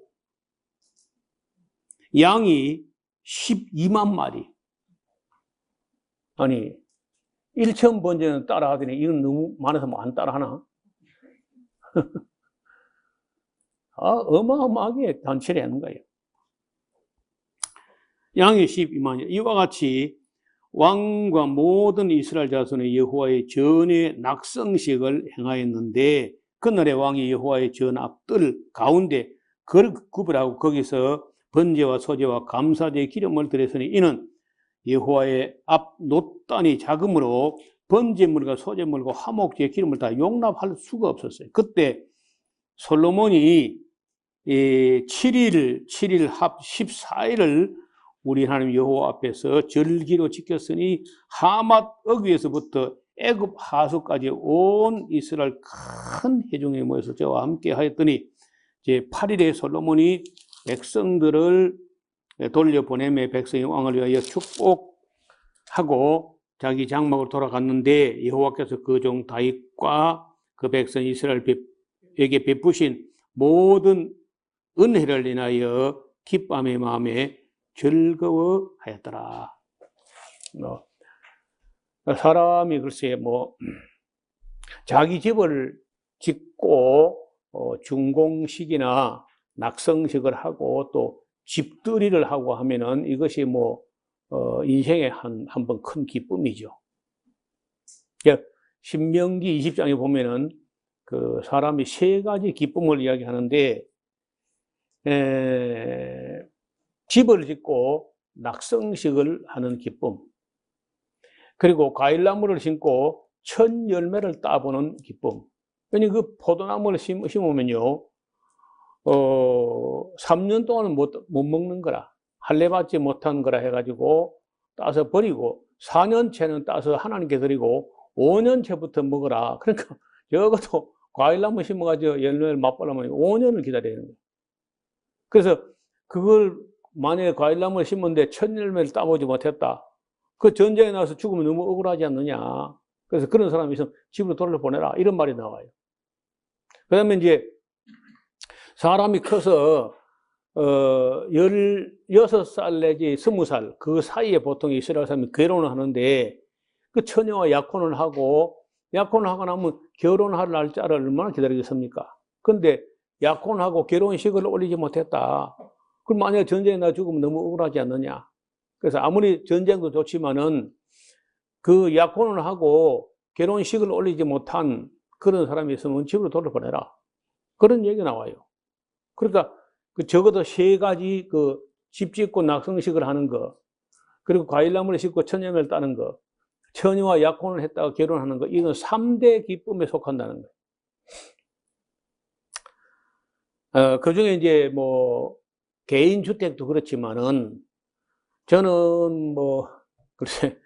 양이 12만 마리. 아니 1,000번째는 따라하더니 이건 너무 많아서 뭐 안 따라하나? 어마어마하게 단체를 하는 거예요. 양이 12만이요. 이와 같이 왕과 모든 이스라엘 자손의 여호와의 전의 낙성식을 행하였는데 그날에 왕이 여호와의 전 앞들 가운데 그를 구별하고 거기서 번제와 소제와 감사제의 기름을 드렸으니 이는 여호와의 앞 놋단이 작음으로 번제물과 소제물과 화목제의 기름을 다 용납할 수가 없었어요. 그때 솔로몬이 7일 합 14일을 우리 하나님 여호와 앞에서 절기로 지켰으니 하맛 어귀에서부터 애굽 하수까지 온 이스라엘 큰 회중에 모여서 저와 함께 하였더니 제 8일에 솔로몬이 백성들을 돌려보내며 백성의 왕을 위하여 축복하고 자기 장막으로 돌아갔는데 여호와께서 그 종 다윗과 그 백성 이스라엘에게 베푸신 모든 은혜를 인하여 기쁨의 마음에 즐거워하였더라. 사람이 글쎄 자기 집을 짓고 준공식이나 낙성식을 하고 또 집들이를 하고 하면은 이것이 인생의 한 번 큰 기쁨이죠. 신명기 20장에 보면은 그 사람이 3가지 기쁨을 이야기하는데 집을 짓고 낙성식을 하는 기쁨, 그리고 과일나무를 심고 첫 열매를 따보는 기쁨. 왜냐면 그 포도나무를 심으면요 3년 동안은 못 먹는 거라, 할례받지 못한 거라 해가지고 따서 버리고 4년째는 따서 하나님께 드리고 5년째부터 먹어라. 그러니까 적어도 과일나무 심어가지고 열매를 맛보려면 5년을 기다려야 되는 거예요. 그래서 그걸 만약에 과일나무를 심었는데 첫 열매를 따보지 못했다. 그 전쟁에 나와서 죽으면 너무 억울하지 않느냐. 그래서 그런 사람이 있으면 집으로 돌려보내라. 이런 말이 나와요. 그 다음에 이제 사람이 커서 16살 내지 20살 그 사이에 보통 이스라엘 사람이 결혼을 하는데 그 처녀와 약혼을 하고 나면 결혼할 날짜를 얼마나 기다리겠습니까? 근데 약혼하고 결혼식을 올리지 못했다. 그럼 만약에 전쟁에 나 죽으면 너무 억울하지 않느냐. 그래서 아무리 전쟁도 좋지만은 그 약혼을 하고 결혼식을 올리지 못한 그런 사람이 있으면 집으로 돌려보내라. 그런 얘기가 나와요. 그러니까 적어도 3가지 집 짓고 낙성식을 하는 거, 그리고 과일나무를 심고 처녀를 따는 거, 처녀와 약혼을 했다가 결혼하는 거, 이건 3대 기쁨에 속한다는 거예요. 그 중에 이제 개인 주택도 그렇지만은 저는 글쎄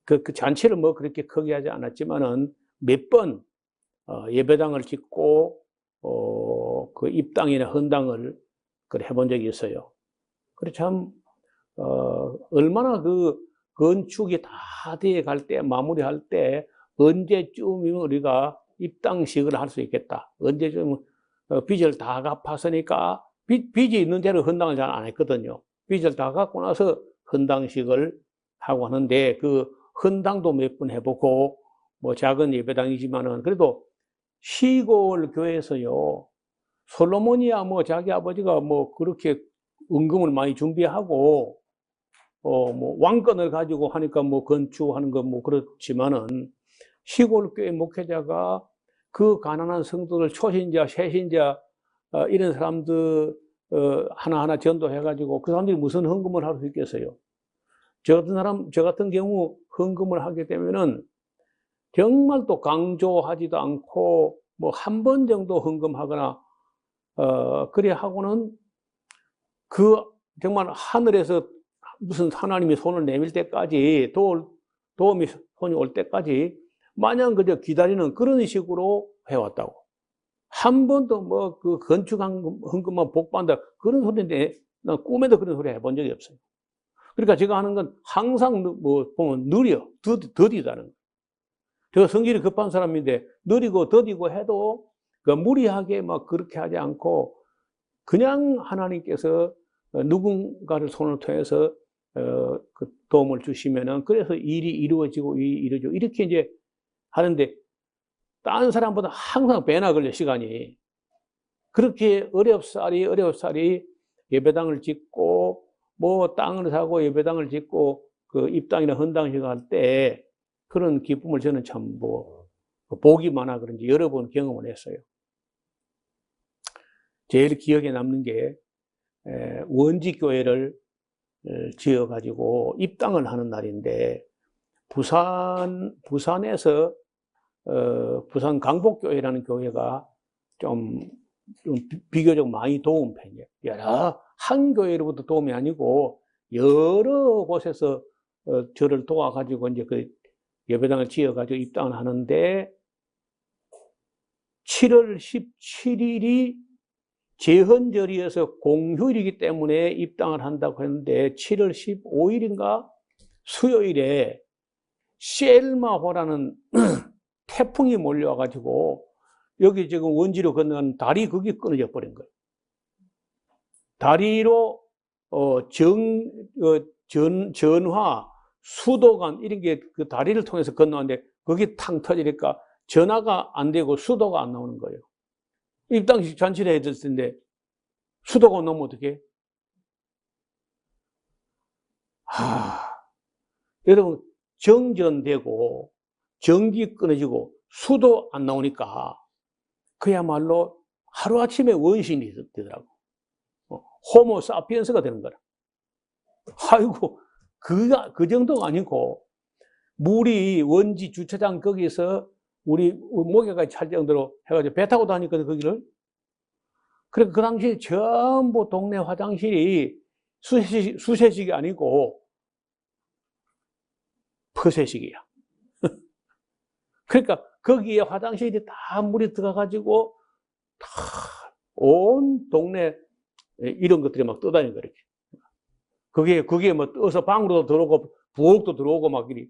그 잔치를 그렇게 크게 하지 않았지만은 몇 번 예배당을 짓고 그 입당이나 헌당을 해본 적이 있어요. 그래 참 얼마나 그 건축이 다 되어 갈 때, 마무리할 때 언제쯤이면 우리가 입당식을 할 수 있겠다. 언제쯤 빚을 다 갚았으니까 빚이 있는 대로 헌당을 잘 안 했거든요. 빚을 다 갚고 나서 헌당식을 하고 하는데 그 헌당도 몇 번 해보고 작은 예배당이지만은 그래도 시골 교회에서요, 솔로몬이야 자기 아버지가 그렇게 은금을 많이 준비하고 왕권을 가지고 하니까 건축하는 거 그렇지만은 시골 교회 목회자가 그 가난한 성도들, 초신자, 새신자 이런 사람들 하나하나 전도해가지고 그 사람들이 무슨 헌금을 할 수 있겠어요? 저 같은 경우 헌금을 하게 되면은 정말 또 강조하지도 않고 뭐 한 번 정도 헌금하거나 그래 하고는 그 정말 하늘에서 무슨 하나님이 손을 내밀 때까지 도움이 손이 올 때까지 마냥 그저 기다리는 그런 식으로 해왔다고. 한 번도 뭐 그 건축 헌금만 복받는다 그런 소리인데 난 꿈에도 그런 소리 해본 적이 없어요. 그러니까 제가 하는 건 항상 뭐 보면 느려 더디다는 거예요. 제가 성질이 급한 사람인데 느리고 더디고 해도 그 무리하게 막 그렇게 하지 않고 그냥 하나님께서 누군가를 손을 통해서 그 도움을 주시면은 그래서 일이 이루어지고 이루어지고 이렇게 이제 하는데 다른 사람보다 항상 배나 걸려 시간이. 그렇게 어렵사리 예배당을 짓고 뭐 땅을 사고 예배당을 짓고 그 입당이나 헌당식 할 때 그런 기쁨을 저는 참 뭐 복이 많아 그런지 여러 번 경험을 했어요. 제일 기억에 남는 게 원지교회를 지어가지고 입당을 하는 날인데 부산에서 부산 강복교회라는 교회가 좀 비교적 많이 도운 편이에요. 여러 한 교회로부터 도움이 아니고 여러 곳에서 저를 도와가지고 이제 그 예배당을 지어가지고 입당을 하는데 7월 17일이 제헌절이어서 공휴일이기 때문에 입당을 한다고 했는데 7월 15일인가 수요일에 셀마호라는 태풍이 몰려와가지고 여기 지금 원지로 건너는 다리 거기 끊어져 버린 거예요. 다리로 전화, 수도관 이런 게 그 다리를 통해서 건너는데 거기 탕 터지니까 전화가 안 되고 수도가 안 나오는 거예요. 입당식 잔치를 해야 될 텐데 수도가 나오면 어떡해? 여러분 정전되고 전기 끊어지고 수도 안 나오니까 그야말로 하루아침에 원신이 되더라고. 호모 사피엔스가 되는 거라. 아이고, 그 정도가 아니고, 물이 원지 주차장 거기서 우리 목에까지 찰 정도로 해가지고 배 타고 다니거든, 거기를. 그래, 그 당시에 전부 동네 화장실이 수세식이 아니고, 퍼세식이야. 그러니까 거기에 화장실이 다 물이 들어가가지고, 다 온 동네 이런 것들이 막 떠다니는 거야, 이렇게. 그게 뭐 떠서 방으로도 들어오고, 부엌도 들어오고 막 이리.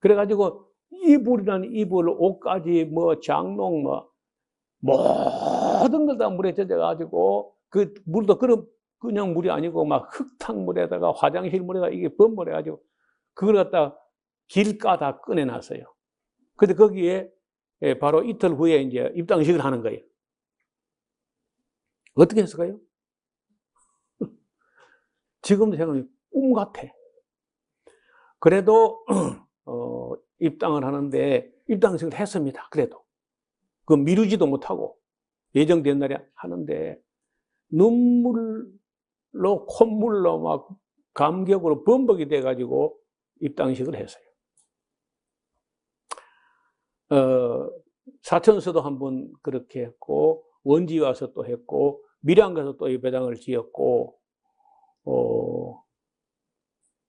그래가지고 이불이라는 이불, 옷까지 뭐 장롱 뭐 모든 걸 다 물에 젖어가지고 그 물도 그냥 물이 아니고 막 흙탕물에다가 화장실 물에다가 이게 범벌해가지고 그걸 갖다 길가 다 꺼내놨어요. 근데 거기에 바로 이틀 후에 이제 입당식을 하는 거예요. 어떻게 했을까요? 지금도 생각하면 꿈 같아. 그래도 입당을 하는데 입당식을 했습니다. 그래도 그 미루지도 못하고 예정된 날에 하는데 눈물로 콧물로 막 감격으로 범벅이 돼가지고 입당식을 했어요. 사천에서도 한번 그렇게 했고 원지 와서 또 했고 밀양 가서 또 예배당을 지었고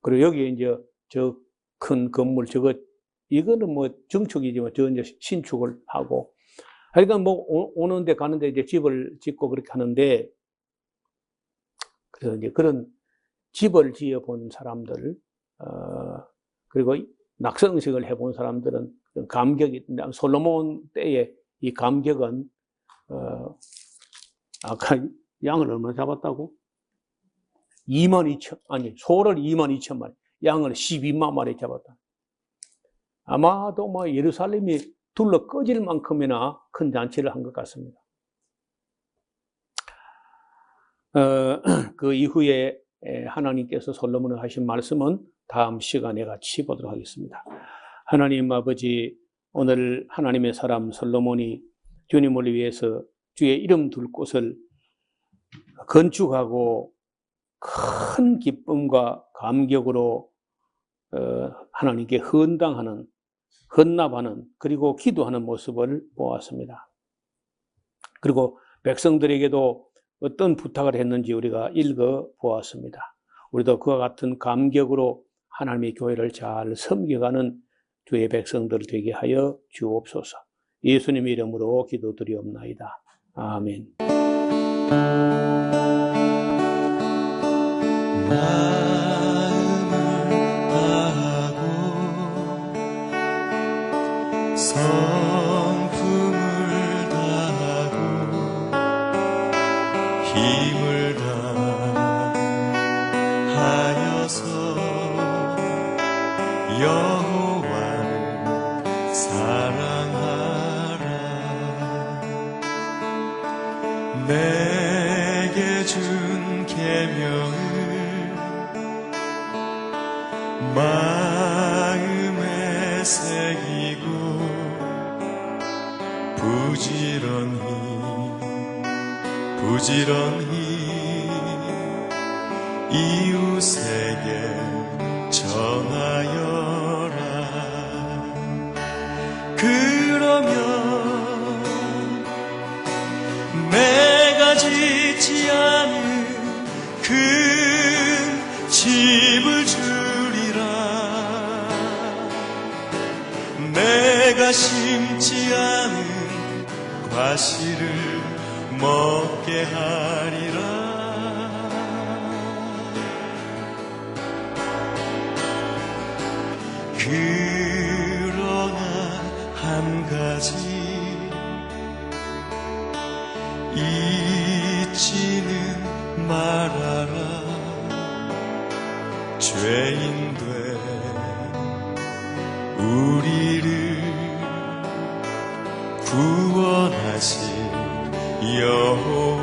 그리고 여기에 이제 저 큰 건물 이거는 뭐 증축이지만 저 이제 신축을 하고 하여간 뭐 오는데 가는데 이제 집을 짓고 그렇게 하는데 그래서 이제 그런 집을 지어 본 사람들 그리고 낙성식을 해본 사람들은 감격이 솔로몬 때의 이 감격은 아까 양을 얼마나 잡았다고? 소를 22,000마리, 양을 12만 마리 잡았다. 아마도 뭐 예루살렘이 둘러 꺼질 만큼이나 큰 잔치를 한 것 같습니다. 그 이후에 하나님께서 솔로몬을 하신 말씀은 다음 시간에 같이 보도록 하겠습니다. 하나님 아버지, 오늘 하나님의 사람 솔로몬이 주님을 위해서 주의 이름 둘 곳을 건축하고 큰 기쁨과 감격으로 하나님께 헌당하는 헌납하는 그리고 기도하는 모습을 보았습니다. 그리고 백성들에게도 어떤 부탁을 했는지 우리가 읽어보았습니다. 우리도 그와 같은 감격으로 하나님의 교회를 잘 섬겨가는 주의 백성들 되게 하여 주옵소서. 예수님의 이름으로 기도드리옵나이다. 아멘. 성품을 다하고 힘을 다하여서 여호와를 사랑하라. 내게 준 계명을 마음에 새기고 부지런히 이웃에게 전하여라. 그러면 내가 짓지 않은 큰 집을 주리라. 내가 심지 않은 과실을 먹게 하리라. 그러나 한 가지 잊지는 말아라. 죄인 된 우리를 구원하신 여호와